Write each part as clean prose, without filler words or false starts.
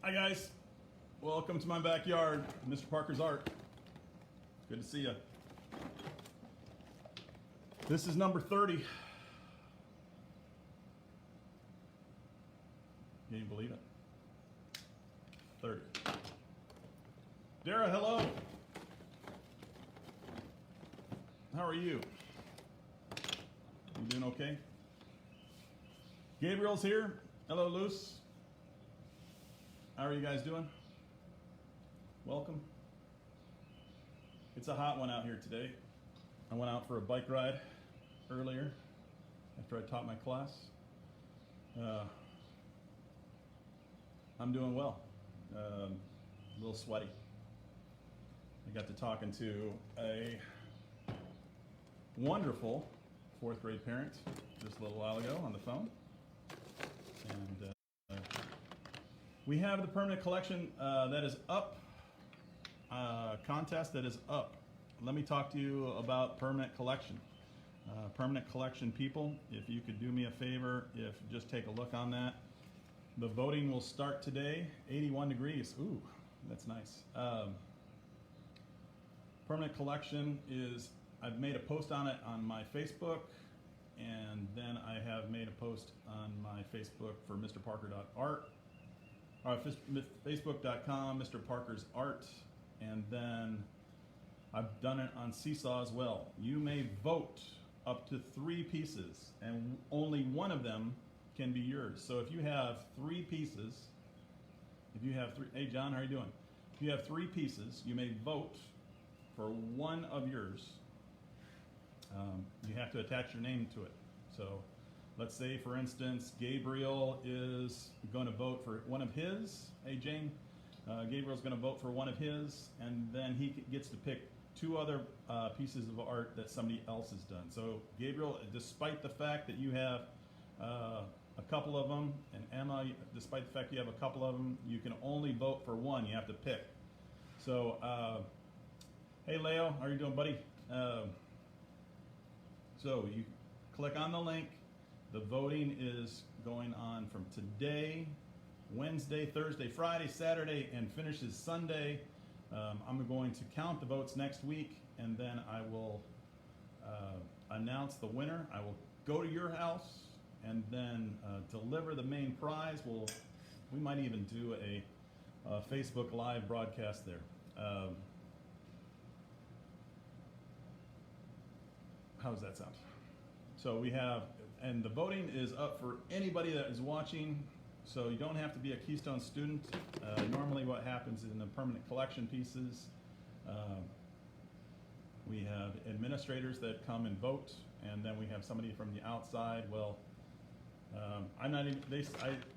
Hi guys, welcome to my backyard, Mr. Parker's Art. Good to see you. This is number 30. Can you believe it? 30. Dara, hello. How are you? You doing okay? Gabriel's here. Hello, Luce. How are you guys doing? Welcome. It's a hot one out here today. I went out for a bike ride earlier after I taught my class. I'm doing well. A little sweaty. I got to talking to a wonderful fourth grade parent just a little while ago on the phone. And we have the permanent collection that is up, contest that is up. Let me talk to you about permanent collection. Permanent collection people, if you could do me a favor, if just take a look on that. The voting will start today, 81 degrees. Ooh, that's nice. Permanent collection is, I've made a post on it on my Facebook, and then I have made a post on my Facebook for mrparker.art. Facebook.com, Mr. Parker's Art, and then I've done it on Seesaw as well. You may vote up to 3 pieces, and only one of them can be yours. So if you have 3 pieces, hey John, how are you doing? If you have 3 pieces, you may vote for one of yours. You have to attach your name to it. So let's say, for instance, Gabriel is going to vote for one of his. Hey, Jane. Gabriel's going to vote for one of his, and then he gets to pick 2 other pieces of art that somebody else has done. So, Gabriel, despite the fact that you have a couple of them, and Emma, despite the fact you have a couple of them, you can only vote for one. You have to pick. So, hey, Leo, how are you doing, buddy? So, you click on the link. The voting is going on from today, Wednesday, Thursday, Friday, Saturday, and finishes Sunday. I'm going to count the votes next week, and then I will announce the winner. I will go to your house and then deliver the main prize. We might even do a Facebook Live broadcast there. How does that sound? So we have, and the voting is up for anybody that is watching, so you don't have to be a Keystone student. Normally what happens in the permanent collection pieces, we have administrators that come and vote, and then we have somebody from the outside. Well, I'm not even,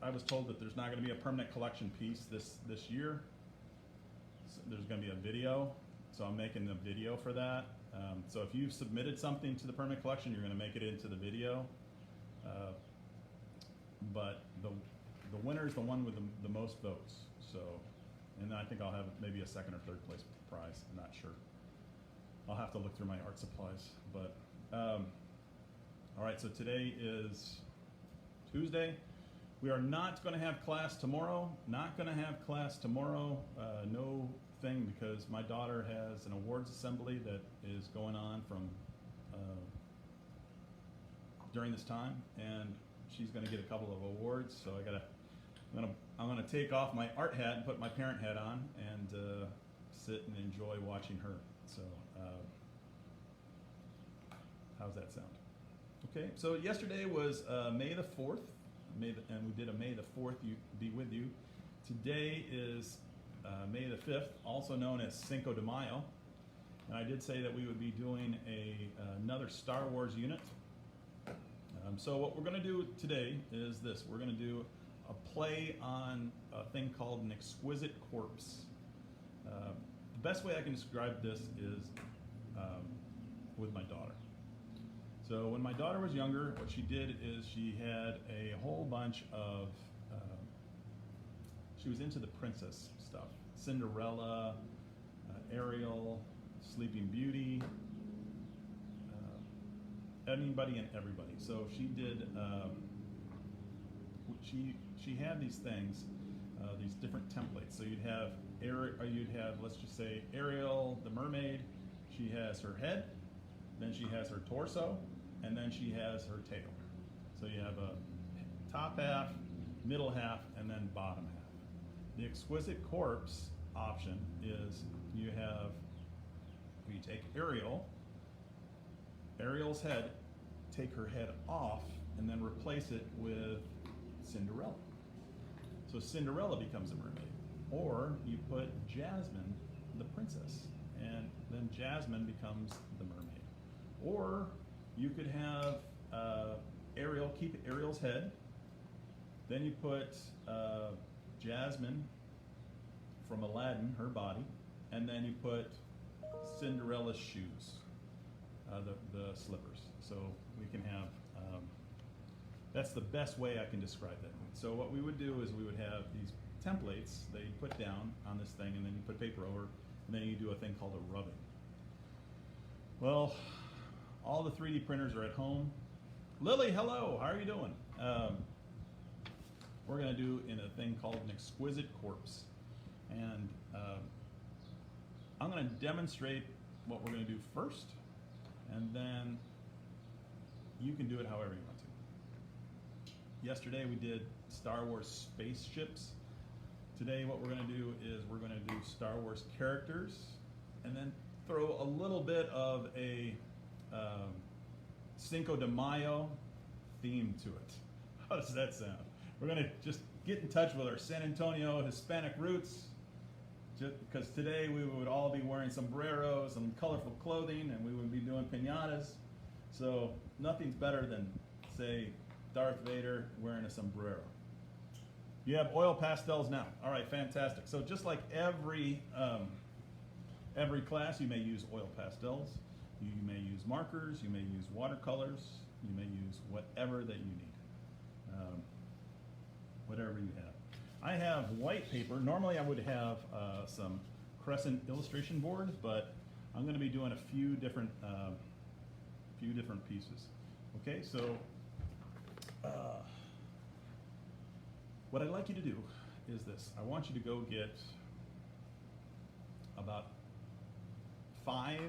I was told that there's not going to be a permanent collection piece this year. So there's going to be a video, so I'm making the video for that. So if you've submitted something to the permanent collection, you're going to make it into the video. But the winner is the one with the most votes. So, and I think I'll have maybe a 2nd or 3rd place prize. I'm not sure. I'll have to look through my art supplies. But all right. So today is Tuesday. We are not going to have class tomorrow. Not going to have class tomorrow. No thing, because my daughter has an awards assembly that is going on from during this time, and she's going to get a couple of awards. So I'm gonna take off my art hat and put my parent hat on and sit and enjoy watching her. So how's that sound? Okay. So yesterday was May the 4th. And we did a May the 4th be with you. Today is May the 5th, also known as Cinco de Mayo. And I did say that we would be doing another Star Wars unit. So what we're going to do today is this. We're going to do a play on a thing called an exquisite corpse. The best way I can describe this is with my daughter. So when my daughter was younger, what she did is she had a whole bunch of, she was into the princess stuff. Cinderella, Ariel, Sleeping Beauty, anybody and everybody. So she did, she had these things, these different templates. So you'd have let's just say Ariel, the mermaid. She has her head, then she has her torso, and then she has her tail. So you have a top half, middle half, and then bottom half. The exquisite corpse option is you take Ariel's head, take her head off, and then replace it with Cinderella. So Cinderella becomes a mermaid. Or you put Jasmine, the princess, and then Jasmine becomes the mermaid. Or you could have keep Ariel's head, then you put Jasmine from Aladdin, her body, and then you put Cinderella's shoes, the slippers. So we can have, that's the best way I can describe that. So what we would do is we would have these templates that you put down on this thing, and then you put paper over, and then you do a thing called a rubbing. Well, all the 3D printers are at home. Lily, hello, how are you doing? We're gonna do in a thing called an exquisite corpse. And I'm gonna demonstrate what we're gonna do first, and then you can do it however you want to. Yesterday we did Star Wars spaceships. Today what we're gonna do is we're gonna do Star Wars characters, and then throw a little bit of a Cinco de Mayo theme to it. How does that sound? We're gonna just get in touch with our San Antonio Hispanic roots, just because today we would all be wearing sombreros and colorful clothing, and we would be doing piñatas. So nothing's better than, say, Darth Vader wearing a sombrero. You have oil pastels now. All right, fantastic. So just like every class, you may use oil pastels, you may use markers, you may use watercolors, you may use whatever that you need, whatever you have. I have white paper. Normally I would have some crescent illustration board, but I'm going to be doing a few different pieces. Okay, so what I'd like you to do is this. I want you to go get about five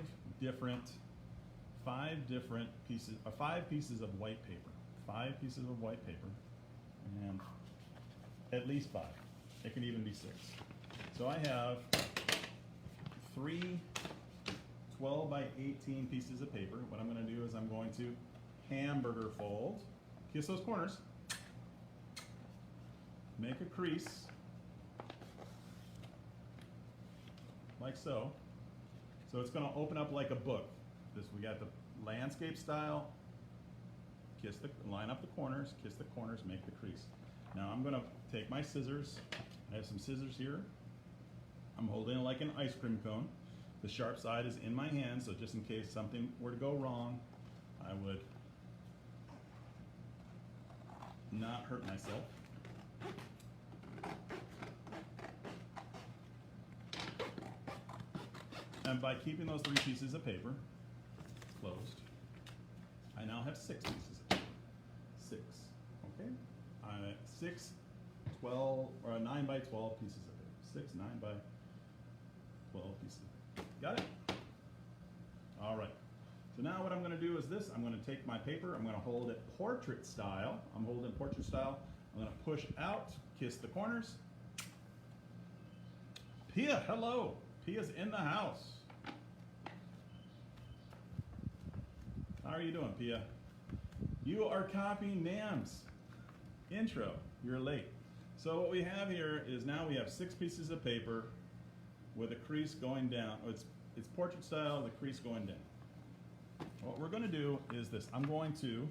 pieces of white paper. 5 pieces of white paper, and at least 5. It can even be 6. So I have 3 12 by 18 pieces of paper. What I'm going to do is I'm going to hamburger fold, kiss those corners, make a crease, like so. So it's going to open up like a book. We got the landscape style, line up the corners, kiss the corners, make the crease. Now I'm going to take my scissors. I have some scissors here. I'm holding it like an ice cream cone. The sharp side is in my hand, so just in case something were to go wrong, I would not hurt myself. And by keeping those 3 pieces of paper closed, I now have 6 pieces of paper. 6, okay? 6, 12, or 9 by 12 pieces of paper. 6, 9 by 12 pieces of paper. Got it? All right. So now what I'm going to do is this. I'm going to take my paper. I'm going to hold it portrait style. I'm holding portrait style. I'm going to push out, kiss the corners. Pia, hello. Pia's in the house. How are you doing, Pia? You are copying Nam's intro. You're late. So what we have here is now we have 6 pieces of paper with a crease going down. Oh, it's portrait style, the crease going down. What we're going to do is this. I'm going to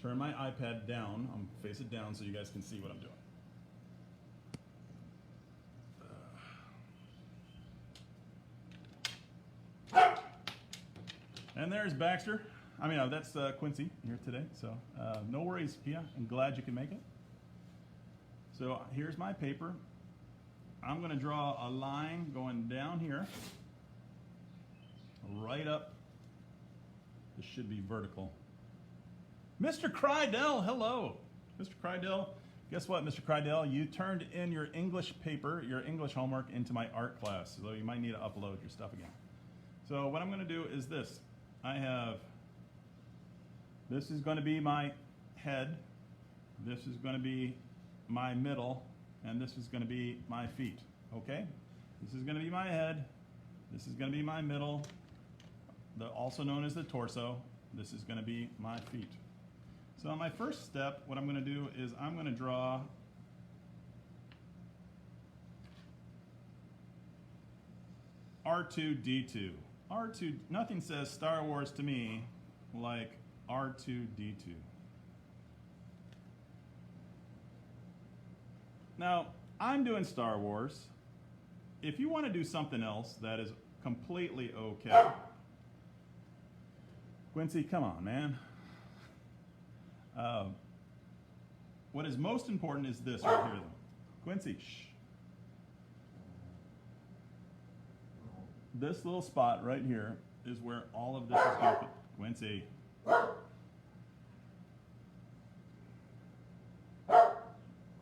turn my iPad down. I'm face it down so you guys can see what I'm doing. And there's Baxter. I mean, that's Quincy here today. So no worries, Pia. I'm glad you can make it. So here's my paper. I'm going to draw a line going down here, right up. This should be vertical. Mr. Crydell, hello. Mr. Crydell Guess what, Mr. Crydell? You turned in your English paper, your English homework, into my art class, so you might need to upload your stuff again. So what I'm going to do is this. This is going to be my head, this is going to be my middle, and this is going to be my feet, okay? This is going to be my head, this is going to be my middle, also known as the torso. This is going to be my feet. So on my first step, what I'm going to do is I'm going to draw R2-D2. R2, nothing says Star Wars to me like R2-D2. Now, I'm doing Star Wars. If you want to do something else, that is completely okay. Quincy, come on, man. What is most important is this right here, though. Quincy, shh. This little spot right here is where all of this is going to be. Quincy.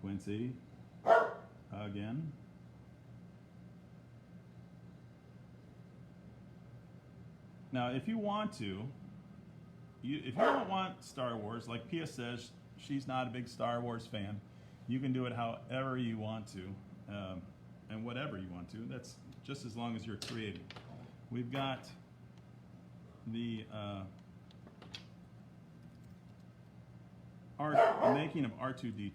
Quincy. Again. Now, if you want to, if you don't want Star Wars, like Pia says, she's not a big Star Wars fan, you can do it however you want to, and whatever you want to. That's just as long as you're creative. We've got the making of R2-D2.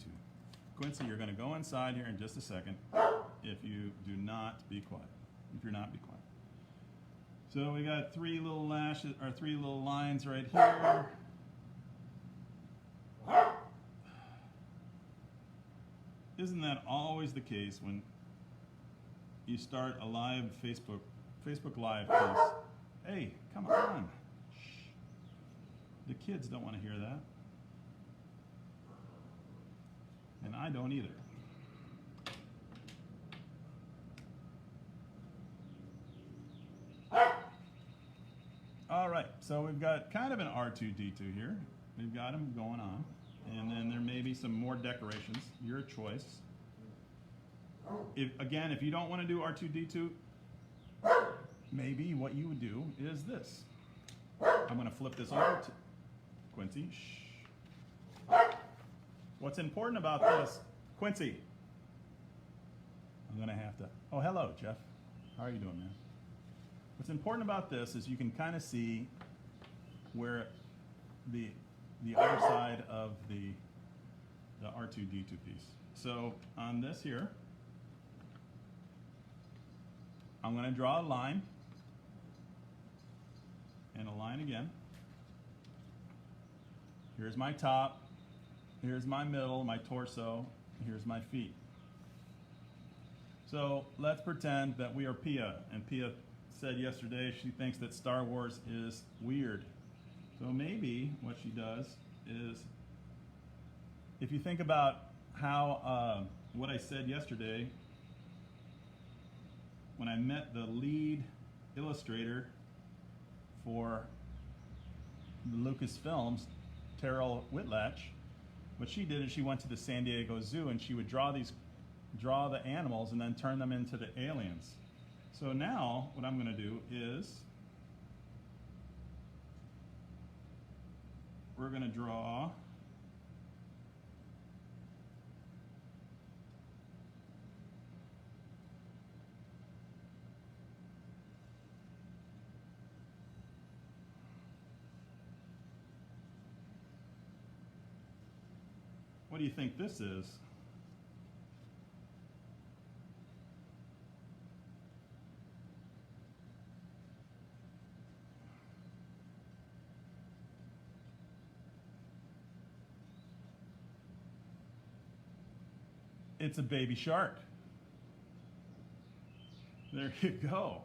Quincy, you're going to go inside here in just a second if you do not be quiet. If you're not, be quiet. So we got three little lashes, or three little lines right here. Isn't that always the case when you start a live Facebook Live piece? Hey, come on. Shh. The kids don't want to hear that. And I don't either. All right, so we've got kind of an R2-D2 here. We've got them going on. And then there may be some more decorations, your choice. If you don't want to do R2-D2, maybe what you would do is this. I'm going to flip this over to Quincy. Shh. What's important about this, Quincy, I'm going to have to, oh, hello, Jeff. How are you doing, man? What's important about this is you can kind of see where the other side of the R2-D2 piece. So on this here, I'm going to draw a line and a line again. Here's my top, here's my middle, my torso, here's my feet. So let's pretend that we are Pia, and Pia said yesterday she thinks that Star Wars is weird. So maybe what she does is, if you think about how what I said yesterday when I met the lead illustrator for Lucasfilms, Terrell Whitlatch, what she did is she went to the San Diego Zoo and she would draw the animals and then turn them into the aliens. So now what I'm going to do is we're going to draw what do you think this is? It's a baby shark. There you go.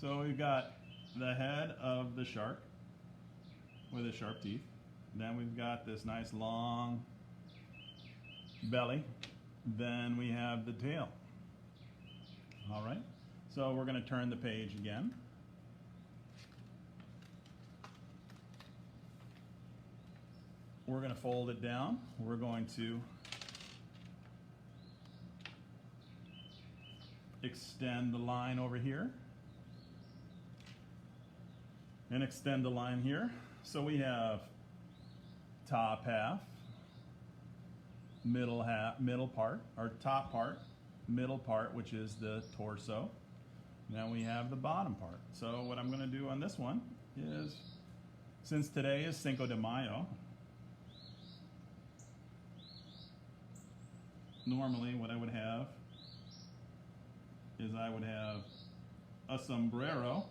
So we've got the head of the shark with the sharp teeth. Then we've got this nice long belly. Then we have the tail. All right. So we're going to turn the page again. We're going to fold it down. We're going to extend the line over here and extend the line here. So we have top half, middle part, or top part, middle part, which is the torso. Now we have the bottom part. So what I'm going to do on this one is, since today is Cinco de Mayo, normally what I would have is I would have a sombrero,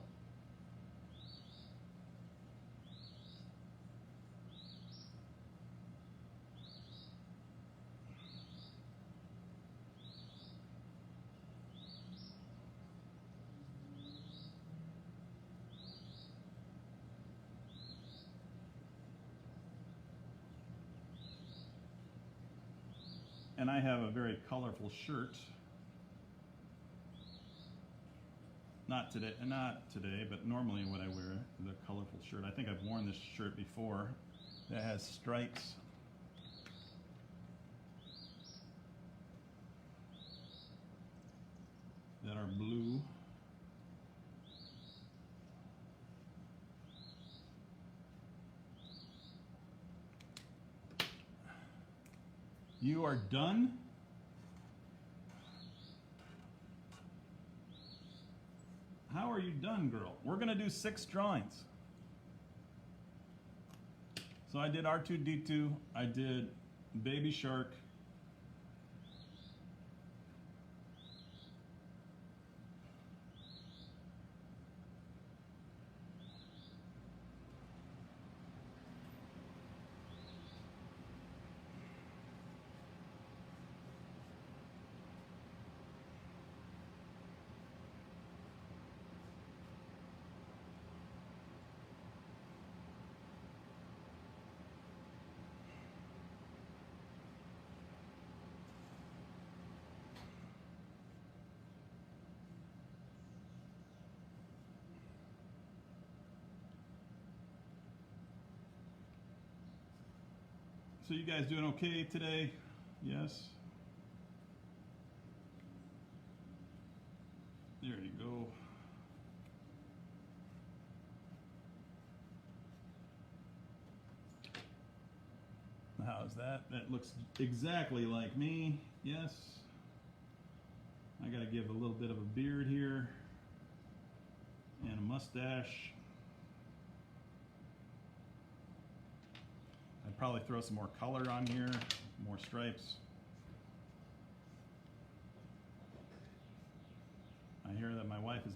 and I have a very colorful shirt. Not today, but normally when I wear the colorful shirt. I think I've worn this shirt before. That has stripes. That are blue. You are done. How are you done, girl? We're gonna do 6 drawings. So I did R2-D2, I did Baby Shark, so you guys doing okay today? Yes? There you go. How's that? That looks exactly like me. Yes. I gotta give a little bit of a beard here and a mustache. I'd probably throw some more color on here, more stripes. I hear that my wife has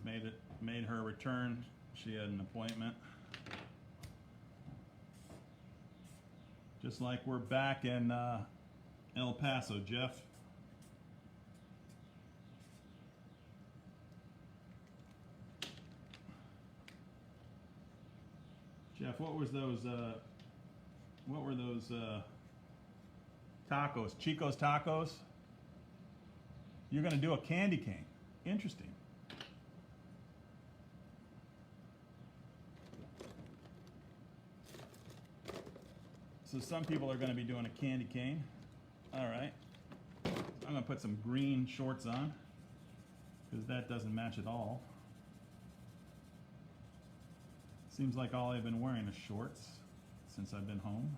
made her return. She had an appointment. Just like we're back in El Paso, Jeff. Jeff, what was those? What were those tacos? Chico's Tacos? You're gonna do a candy cane. Interesting. So some people are gonna be doing a candy cane. All right. I'm gonna put some green shorts on because that doesn't match at all. Seems like all I've been wearing is shorts since I've been home.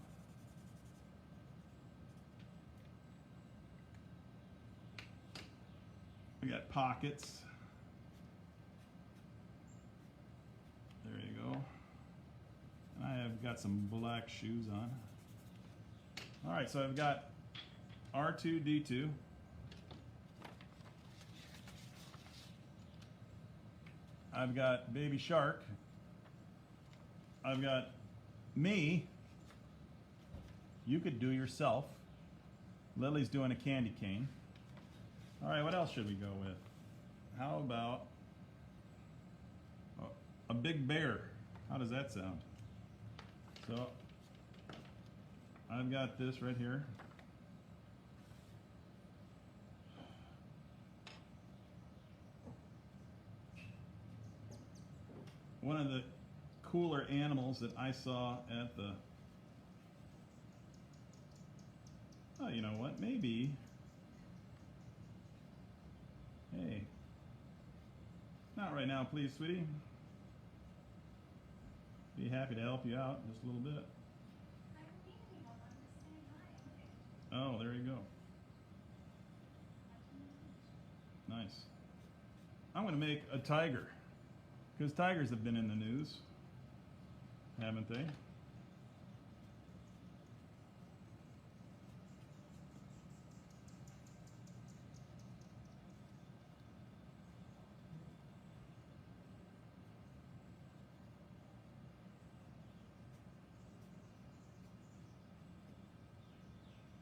We got pockets. There you go. And I have got some black shoes on. All right, so I've got R2-D2. I've got Baby Shark. I've got me. You could do yourself. Lily's doing a candy cane. All right, what else should we go with? How about a big bear? How does that sound? So I've got this right here. One of the cooler animals that I saw at the, oh, you know what, maybe, hey, right now, please, sweetie. Be happy to help you out just a little bit. Oh, there you go. Nice. I'm going to make a tiger, because tigers have been in the news, haven't they?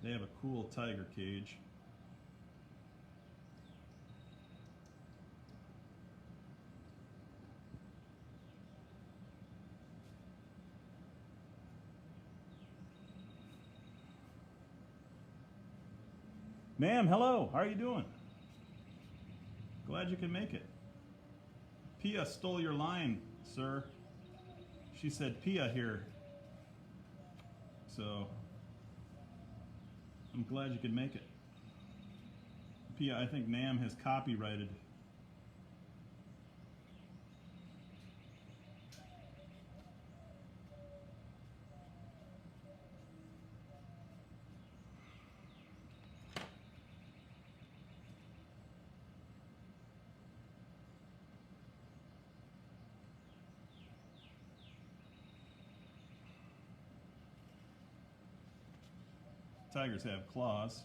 They have a cool tiger cage. Ma'am, hello. How are you doing? Glad you can make it. Pia stole your line, sir. She said Pia here. So I'm glad you could make it. Pia, I think Nam has copyrighted. Tigers have claws.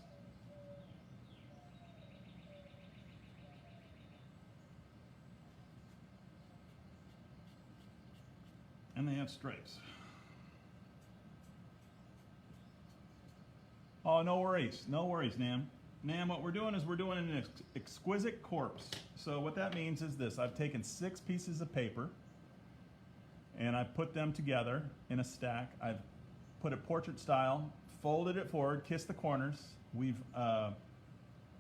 And they have stripes. Oh, no worries. No worries, Nam. Nam, what we're doing is we're doing an exquisite corpse. So what that means is this. I've taken 6 pieces of paper and I've put them together in a stack. I've put it portrait style, folded it forward, kissed the corners. We've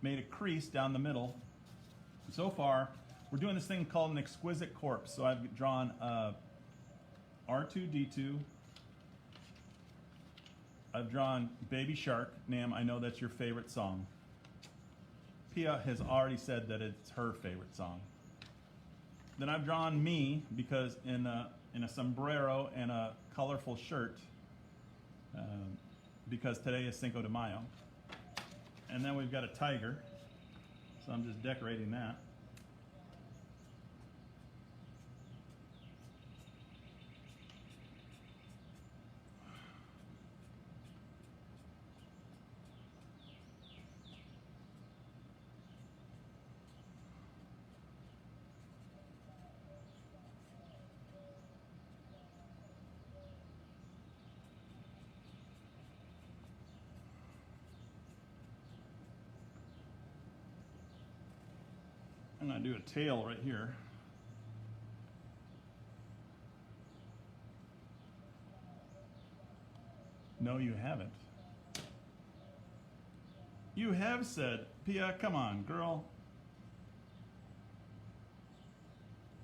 made a crease down the middle. So far, we're doing this thing called an exquisite corpse. So I've drawn R2-D2. I've drawn Baby Shark. Nam, I know that's your favorite song. Pia has already said that it's her favorite song. Then I've drawn me, because in a sombrero and a colorful shirt, because today is Cinco de Mayo. And then we've got a tiger, so I'm just decorating that. I'm going to do a tail right here. No, you haven't. You have said, Pia, come on, girl.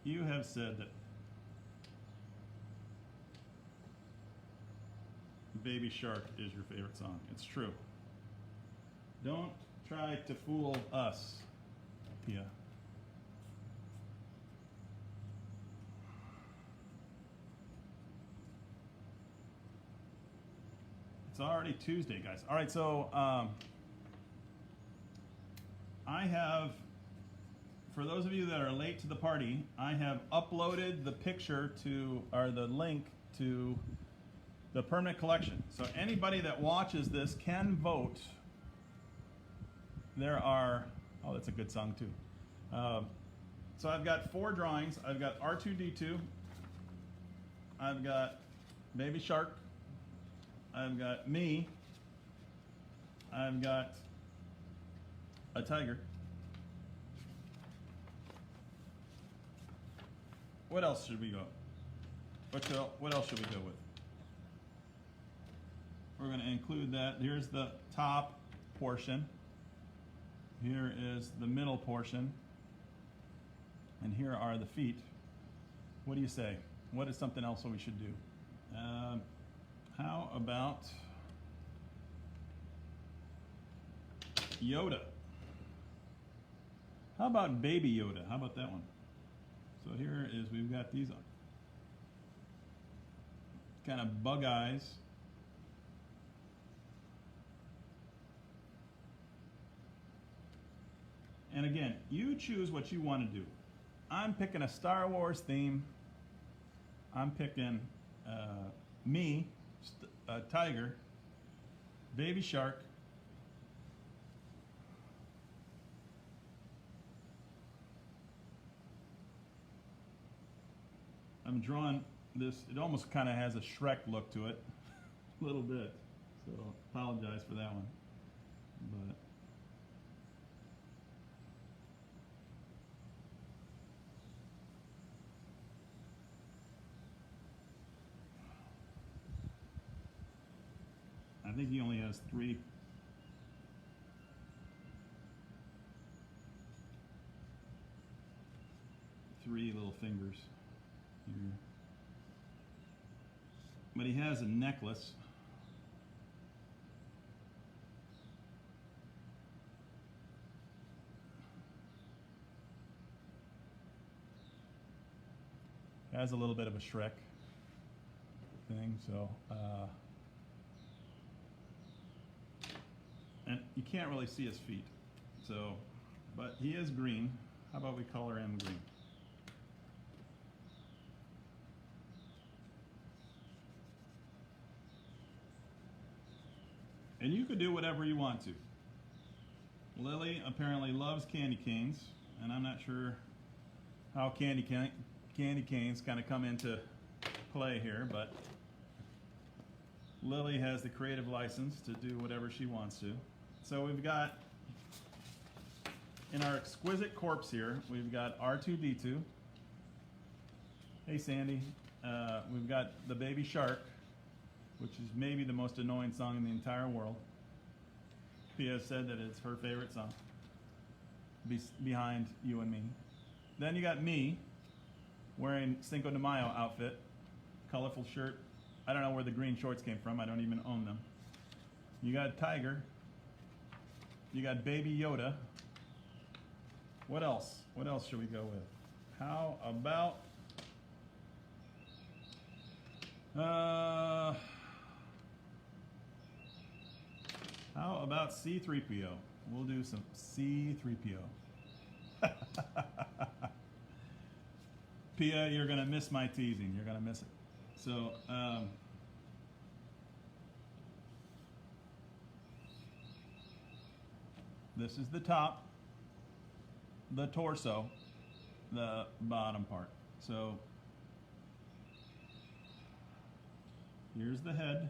You have said that Baby Shark is your favorite song. It's true. Don't try to fool us, Pia. It's already Tuesday, guys. All right, so I have, for those of you that are late to the party, I have uploaded the picture to, or the link to the permanent collection. So anybody that watches this can vote. There are, oh, that's a good song too. So I've got 4 drawings. I've got R2-D2. I've got Baby Shark. I've got me. I've got a tiger. What else should we go? What else should we go with? We're going to include that. Here's the top portion. Here is the middle portion. And here are the feet. What do you say? What is something else that we should do? How about Yoda? How about Baby Yoda? How about that one? So here is, we've got these kind of bug eyes. And again, you choose what you want to do. I'm picking a Star Wars theme. I'm picking me, a tiger, baby shark, I'm drawing this, it almost kind of has a Shrek look to it, a little bit, so apologize for that one. But I think he only has three little fingers here. But he has a necklace. Has a little bit of a Shrek thing, so and you can't really see his feet, so, but he is green. How about we color him green? And you could do whatever you want to. Lily apparently loves candy canes, and I'm not sure how candy canes kind of come into play here, but Lily has the creative license to do whatever she wants to. So we've got, in our exquisite corpse here, we've got R2-D2. Hey Sandy. We've got the baby shark, which is maybe the most annoying song in the entire world. Pia said that it's her favorite song, behind you and me. Then you got me, wearing Cinco de Mayo outfit, colorful shirt. I don't know where the green shorts came from. I don't even own them. You got Tiger. You got Baby Yoda. What else? What else should we go with? How about C-3PO? We'll do some C-3PO. Pia, you're gonna miss my teasing. You're gonna miss it. So, this is the top, the torso, the bottom part. So, here's the head.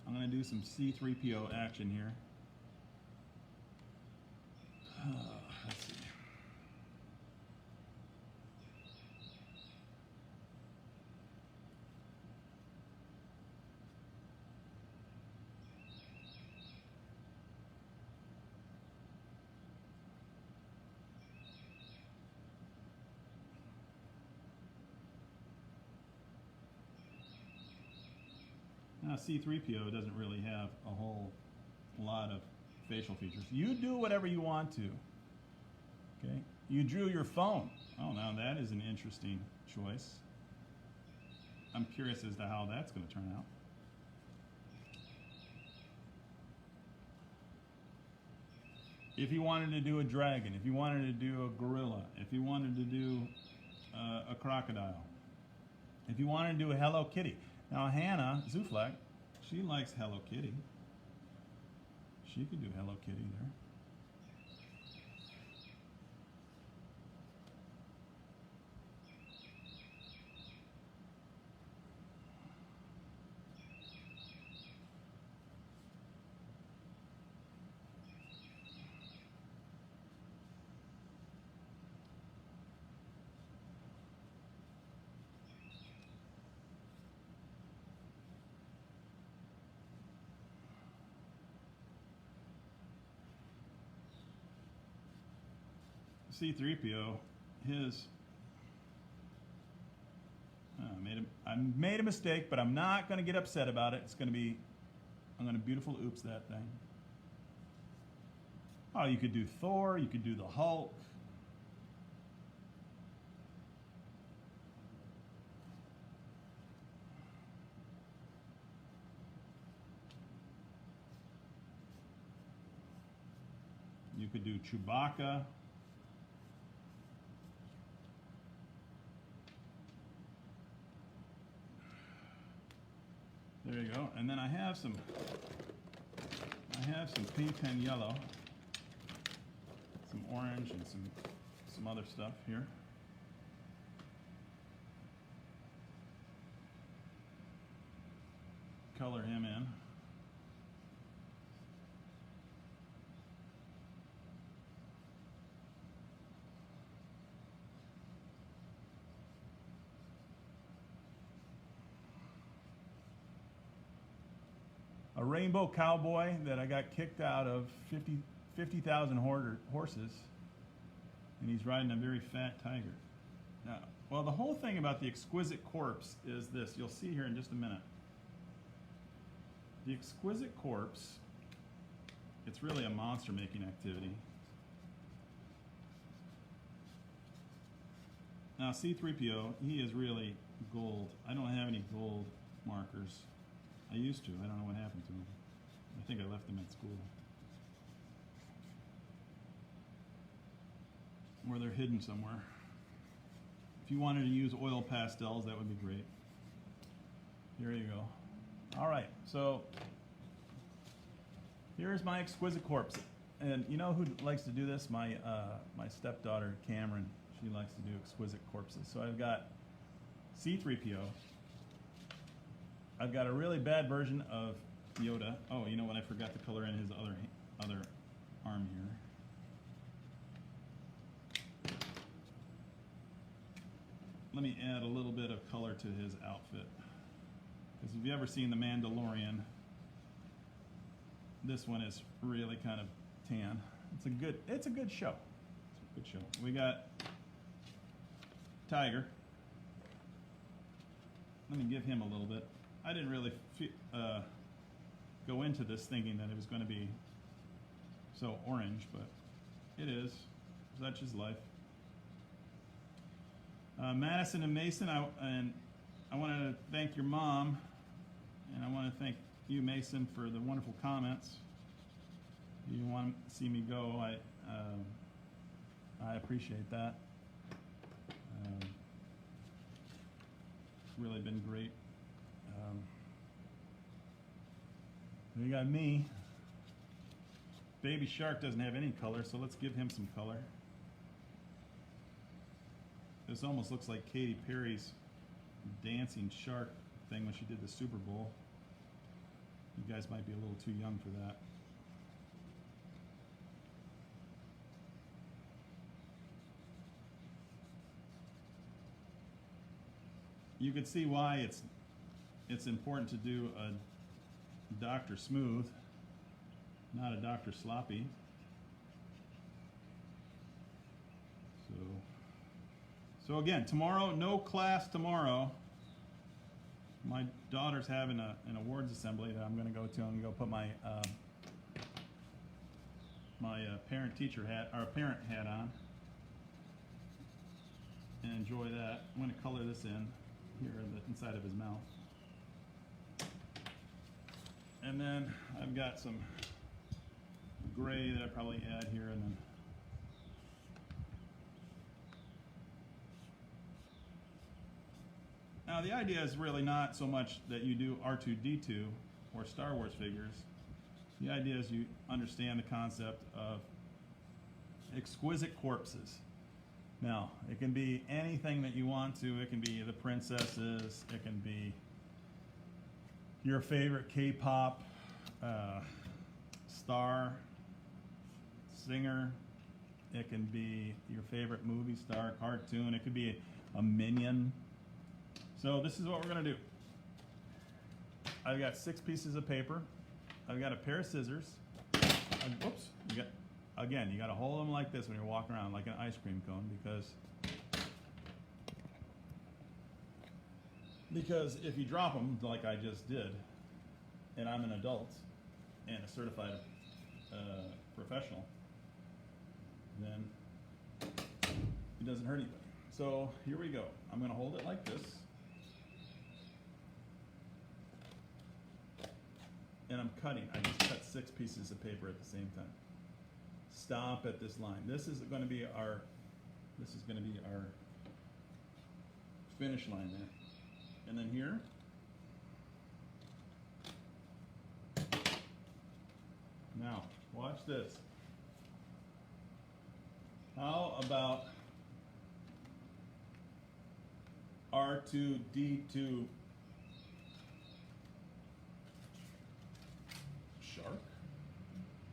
I'm going to do some C-3PO action here. Let's see. Now C-3PO doesn't really have a whole lot of facial features. You do whatever you want to. Okay? You drew your phone. Oh, now that is an interesting choice. I'm curious as to how that's going to turn out. If you wanted to do a dragon, if you wanted to do a gorilla, if you wanted to do a crocodile, if you wanted to do a Hello Kitty. Now Hannah Zuflak, she likes Hello Kitty. She could do Hello Kitty there. C-3PO, I made a mistake, but I'm not going to get upset about it. It's going to be, I'm going to beautiful oops that thing. Oh, you could do Thor, you could do the Hulk. You could do Chewbacca. There you go. And then I have some pink and yellow, some orange, and some other stuff here. Color him in. A rainbow cowboy that I got kicked out of 50,000 horses, and he's riding a very fat tiger. Now, well, the whole thing about the exquisite corpse is this. You'll see here in just a minute. The exquisite corpse, it's really a monster making activity. Now C-3PO, he is really gold. I don't have any gold markers. I used to. I don't know what happened to them. I think I left them at school. Or they're hidden somewhere. If you wanted to use oil pastels, that would be great. Here you go. All right, so here's my exquisite corpse. And you know who likes to do this? My stepdaughter, Cameron. She likes to do exquisite corpses. So I've got C-3PO. I've got a really bad version of Yoda. Oh, you know what? I forgot to color in his other arm here. Let me add a little bit of color to his outfit. Because if you've ever seen The Mandalorian, this one is really kind of tan. It's a good show. It's a good show. We got Tiger. Let me give him a little bit. I didn't really go into this thinking that it was going to be so orange, but it is. Such is life. Madison and Mason, I wanted to thank your mom, and I want to thank you, Mason, for the wonderful comments. You want to see me go, I appreciate that. It's really been great. We got me. Baby Shark doesn't have any color, so let's give him some color. This almost looks like Katy Perry's dancing shark thing when she did the Super Bowl. You guys might be a little too young for that. You can see why it's important to do a Dr. Smooth, not a Dr. Sloppy. So again, tomorrow, no class tomorrow. My daughter's having an awards assembly that I'm going to go to. I'm going to go put my parent-teacher hat, or parent hat on, and enjoy that. I'm going to color this in here in the inside of his mouth. And then I've got some gray that I probably add here, and then now the idea is really not so much that you do R2-D2 or Star Wars figures. The idea is you understand the concept of exquisite corpses. Now, it can be anything that you want to. It can be the princesses. It can be your favorite K-pop star, singer. It can be your favorite movie star, cartoon. It could be a minion. So this is what we're going to do. I've got 6 pieces of paper. I've got a pair of scissors. Oops. You got to hold them like this when you're walking around, like an ice cream cone, because if you drop them like I just did, and I'm an adult and a certified professional, then it doesn't hurt anybody. So here we go. I'm going to hold it like this. And I'm cutting. I just cut 6 pieces of paper at the same time. stop at this line. This is going to be our finish line there. And then here, now watch this. How about R2D2 shark?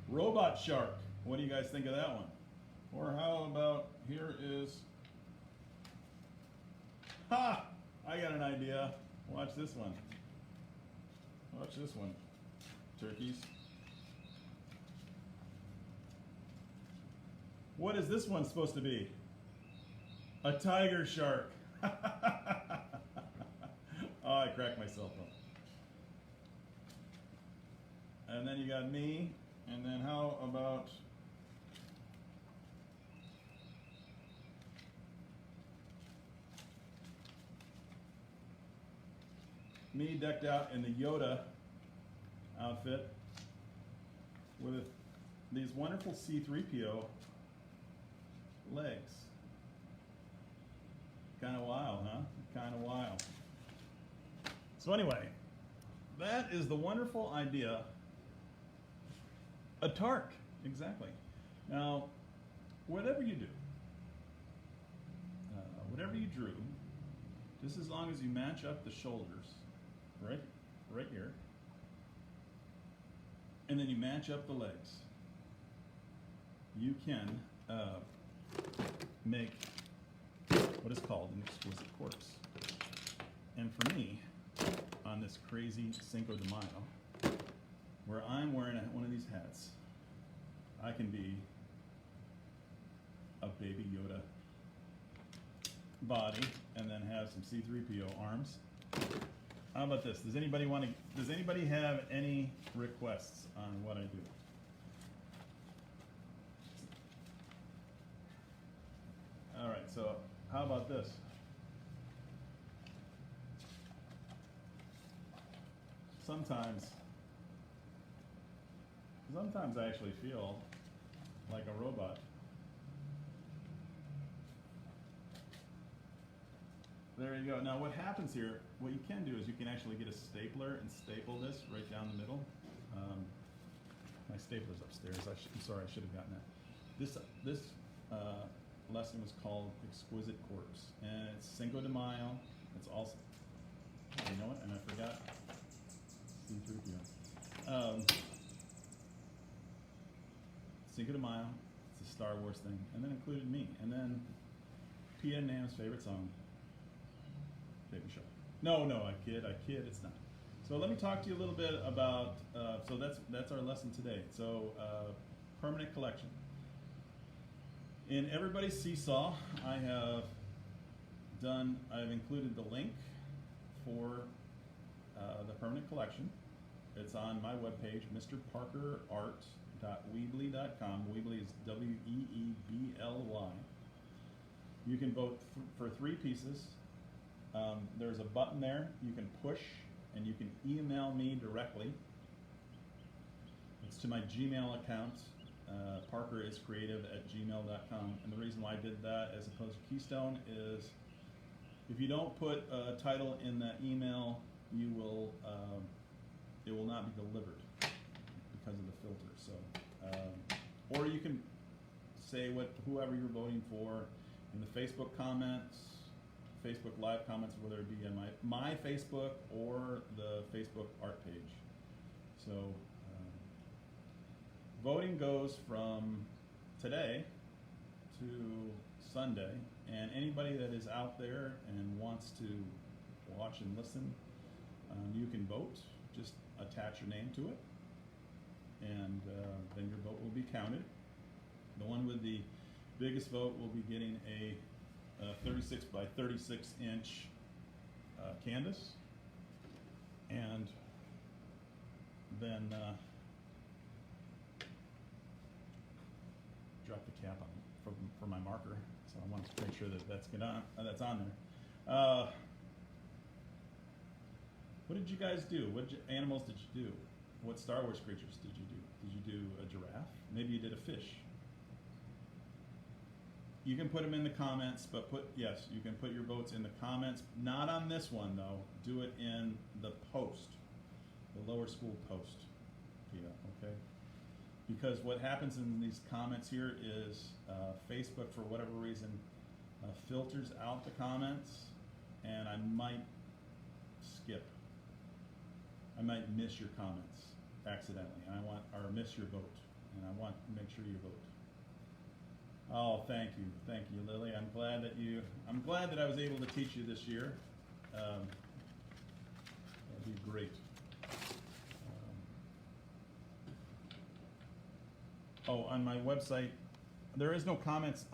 Robot shark. What do you guys think of that one? Or how about here is, ha! I got an idea. Watch this one. Watch this one. Turkeys. What is this one supposed to be? A tiger shark. Oh, I cracked myself up. And then you got me. And then how about me decked out in the Yoda outfit with these wonderful C-3PO legs. Kind of wild, huh? Kind of wild. So anyway, that is the wonderful idea. A tark, exactly. Now, whatever you do, whatever you drew, just as long as you match up the shoulders, right here, and then you match up the legs, you can make what is called an exquisite corpse. And for me, on this crazy Cinco de Mayo, where I'm wearing one of these hats, I can be a baby Yoda body and then have some C-3PO arms. How about this? Does anybody have any requests on what I do? All right, so how about this? Sometimes I actually feel like a robot. There you go. Now what happens here, what you can do is you can actually get a stapler and staple this right down the middle. My stapler's upstairs. I'm sorry, I should have gotten that. This lesson was called Exquisite Corpse, and it's Cinco de Mayo. It's also, you know what, and I forgot C-3PO. Cinco de Mayo, it's a Star Wars thing, and then included me, and then Pia and Nam's favorite song, Baby Shark. No, I kid, it's not. So let me talk to you a little bit about, so that's our lesson today. So permanent collection. In everybody's seesaw, I've included the link for the permanent collection. It's on my webpage, mrparkerart.weebly.com. Weebly is W-E-E-B-L-Y. You can vote for 3 pieces. There's a button there you can push, and you can email me directly. It's to my Gmail account, parkeriscreative@gmail.com. And the reason why I did that as opposed to Keystone is if you don't put a title in that email, you will it will not be delivered because of the filter. So, or you can say whoever you're voting for in the Facebook comments, Facebook Live comments, whether it be on my Facebook or the Facebook art page. So voting goes from today to Sunday, and anybody that is out there and wants to watch and listen, you can vote. Just attach your name to it, and then your vote will be counted. The one with the biggest vote will be getting a 36 by 36 inch canvas, and then drop the cap on for my marker. So I want to make sure that that's on there. What did you guys do? What animals did you do? What Star Wars creatures did you do? Did you do a giraffe? Maybe you did a fish. You can put them in the comments, but yes, you can put your votes in the comments. Not on this one though. Do it in the post, the lower school post. Yeah, okay. Because what happens in these comments here is Facebook, for whatever reason, filters out the comments, and I might skip. I might miss your comments accidentally, and miss your vote, and I want to make sure you vote. Oh, thank you, Lily. I'm glad that I was able to teach you this year. That'd be great. On my website, there is no comments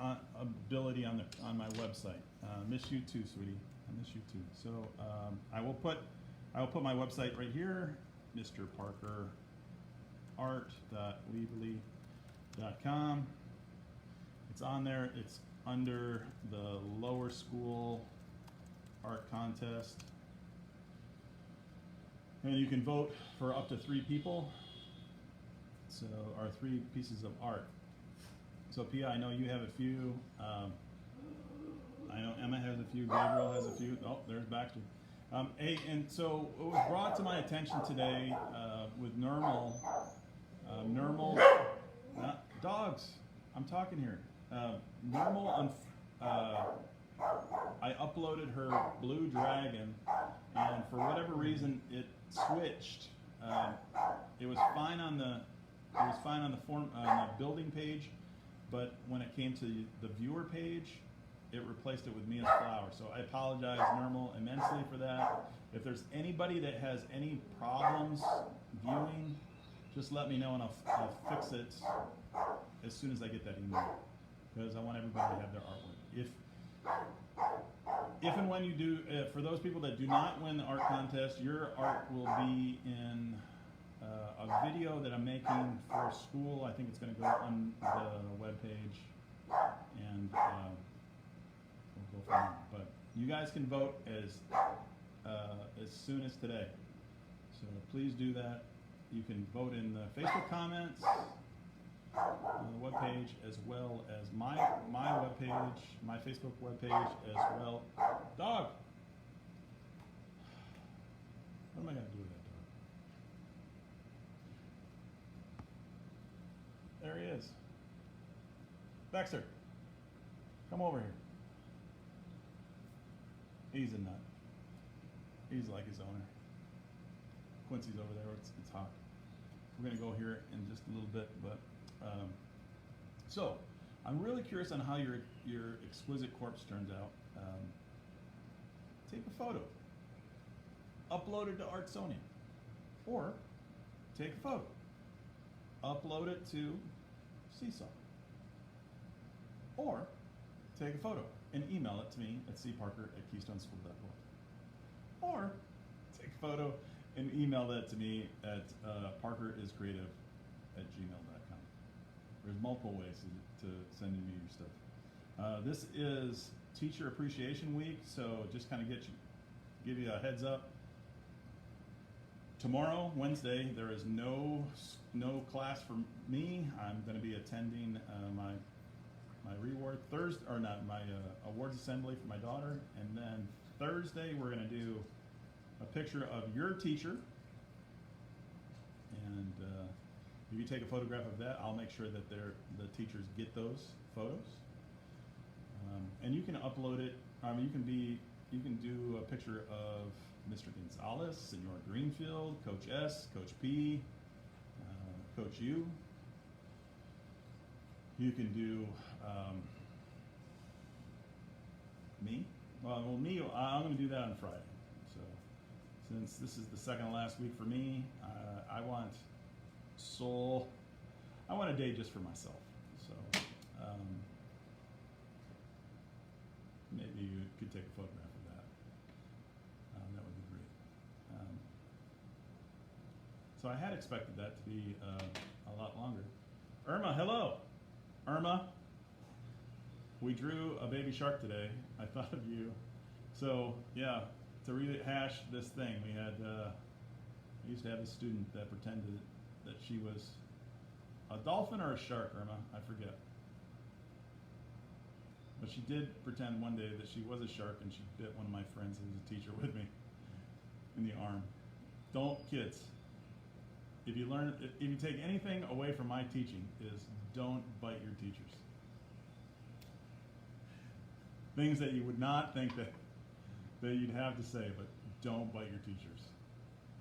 ability on my website. Miss you too, sweetie. I miss you too. So I will put my website right here, mrparkerart.weebly.com. It's on there. It's under the lower school art contest. And you can vote for up to 3 people. So, or 3 pieces of art. So Pia, I know you have a few. I know Emma has a few. Gabriel has a few. Oh, there's Baxter. And so it was brought to my attention today with Normal. Dogs. I'm talking here. Normal. I uploaded her blue dragon, and for whatever reason, it switched. It was fine on the building page, but when it came to the viewer page, it replaced it with Mia's flower. So I apologize, Normal, immensely for that. If there's anybody that has any problems viewing, just let me know and I'll fix it as soon as I get that email, because I want everybody to have their artwork. If and when you do, for those people that do not win the art contest, your art will be in a video that I'm making for school. I think it's going to go on the webpage, and we'll go from there. But you guys can vote as soon as today. So please do that. You can vote in the Facebook comments, on the webpage, as well as my webpage, my Facebook webpage, as well. Dog! What am I going to do with that dog? There he is. Baxter, come over here. He's a nut. He's like his owner. Quincy's over there. It's hot. We're going to go here in just a little bit, but so I'm really curious on how your exquisite corpse turns out. Take a photo, upload it to Artsonia, or take a photo, upload it to Seesaw, or take a photo and email it to me at cparker@keystoneschool.org, or take a photo and email that to me at parkeriscreative@gmail.com. There's multiple ways to send me your stuff. This is Teacher Appreciation Week, so just kind of give you a heads up. Tomorrow, Wednesday, there is no class for me. I'm going to be attending my reward Thursday, or not, my awards assembly for my daughter, and then Thursday we're going to do a picture of your teacher, and if you take a photograph of that, I'll make sure that the teachers get those photos, and you can upload it. You can do a picture of Mr. Gonzalez, Senor Greenfield, Coach S, Coach P, Coach U. You can do me. Well, me. I'm going to do that on Friday. So, since this is the second to last week for me, I want a day just for myself. So, maybe you could take a photograph of that. That would be great. So I had expected that to be a lot longer. Irma, hello. Irma, we drew a baby shark today. I thought of you. So yeah, to rehash this thing, we had I used to have a student that pretended that she was a dolphin or a shark, Irma, I forget. But she did pretend one day that she was a shark, and she bit one of my friends who was a teacher with me in the arm. Don't, kids. If you take anything away from my teaching, is don't bite your teachers. Things that you would not think that you'd have to say, but don't bite your teachers.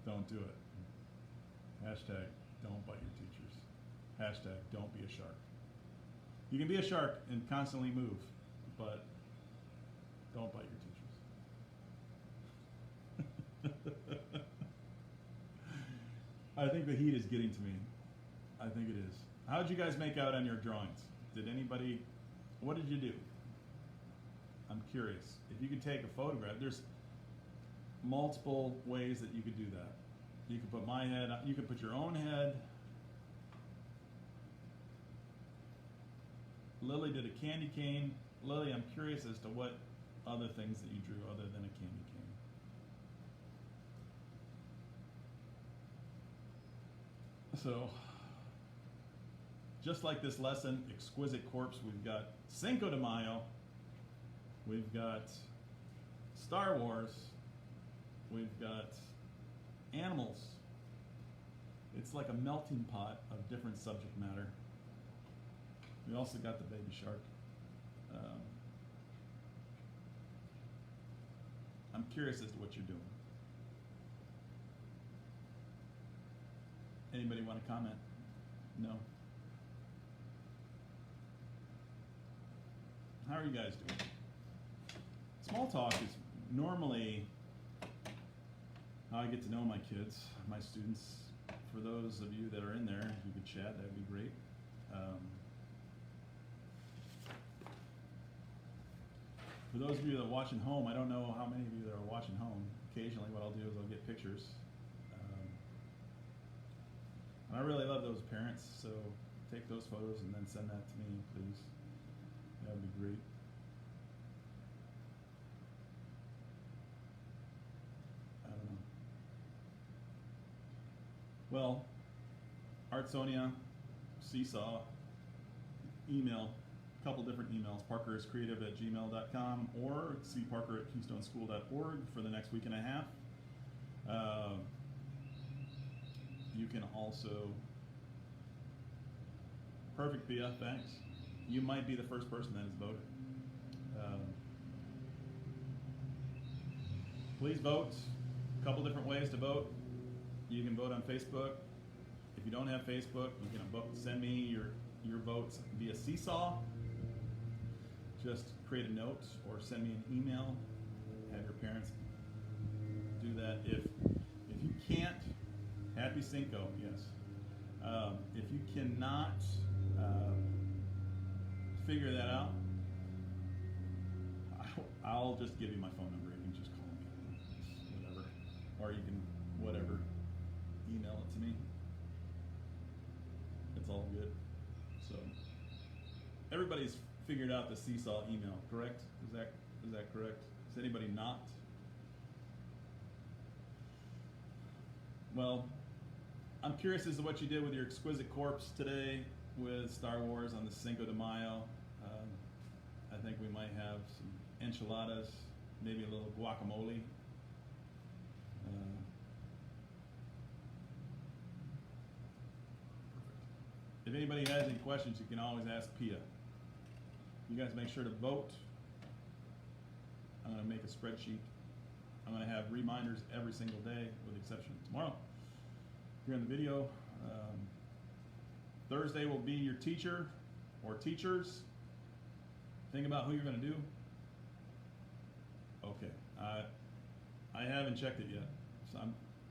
Don't do it. Hashtag don't bite your teachers. Hashtag don't be a shark. You can be a shark and constantly move, but don't bite your teachers. I think the heat is getting to me. I think it is. How did you guys make out on your drawings? What did you do? I'm curious. If you could take a photograph, there's multiple ways that you could do that. You could put my head, you could put your own head. Lily did a candy cane. Lily, I'm curious as to what other things that you drew other than a candy cane. So, just like this lesson, Exquisite Corpse, we've got Cinco de Mayo, we've got Star Wars, we've got animals. It's like a melting pot of different subject matter. We also got the baby shark. I'm curious as to what you're doing. Anybody want to comment? No? How are you guys doing? Small talk is normally how I get to know my kids, my students. For those of you that are in there, if you could chat, that'd be great. For those of you that are watching home, I don't know how many of you that are watching home. Occasionally what I'll do is I'll get pictures. And I really love those parents, so take those photos and then send that to me, please. That would be great. I don't know. Well, Artsonia, Seesaw, email, a couple different emails, parkeriscreative@gmail.com or cparker@keystoneschool.org for the next week and a half. You can also, perfect Pia, thanks. You might be the first person that has voted. Please vote. A couple different ways to vote. You can vote on Facebook. If you don't have Facebook, you can send me your votes via Seesaw. Just create a note or send me an email. Have your parents do that. If you can't, happy Cinco, yes. If you cannot figure that out, I'll just give you my phone number. You can just call me, whatever. Or you can, whatever, email it to me. It's all good. So, everybody's figured out the Seesaw email, correct? Is that correct? Is anybody not? Well, I'm curious as to what you did with your Exquisite Corpse today with Star Wars on the Cinco de Mayo. I think we might have some enchiladas, maybe a little guacamole. If anybody has any questions, you can always ask Pia. You guys make sure to vote. I'm going to make a spreadsheet. I'm going to have reminders every single day, with the exception of tomorrow. Here in the video, Thursday will be your teacher or teachers. Think about who you're going to do. Okay, I haven't checked it yet, so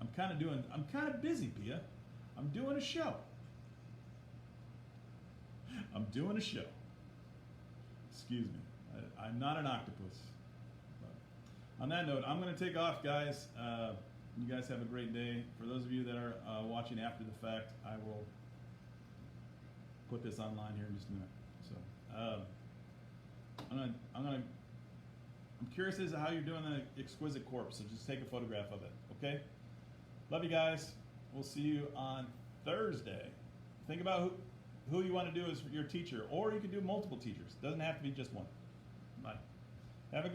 I'm kind of busy, Pia. I'm doing a show. I'm doing a show. Excuse me. I'm not an octopus. But on that note, I'm going to take off, guys. You guys have a great day. For those of you that are watching after the fact, I will put this online here in just a minute. So I'm curious as to how you're doing the Exquisite Corpse. So just take a photograph of it. Okay. Love you guys. We'll see you on Thursday. Think about who you want to do as your teacher, or you can do multiple teachers. Doesn't have to be just one. Bye. Have a good one.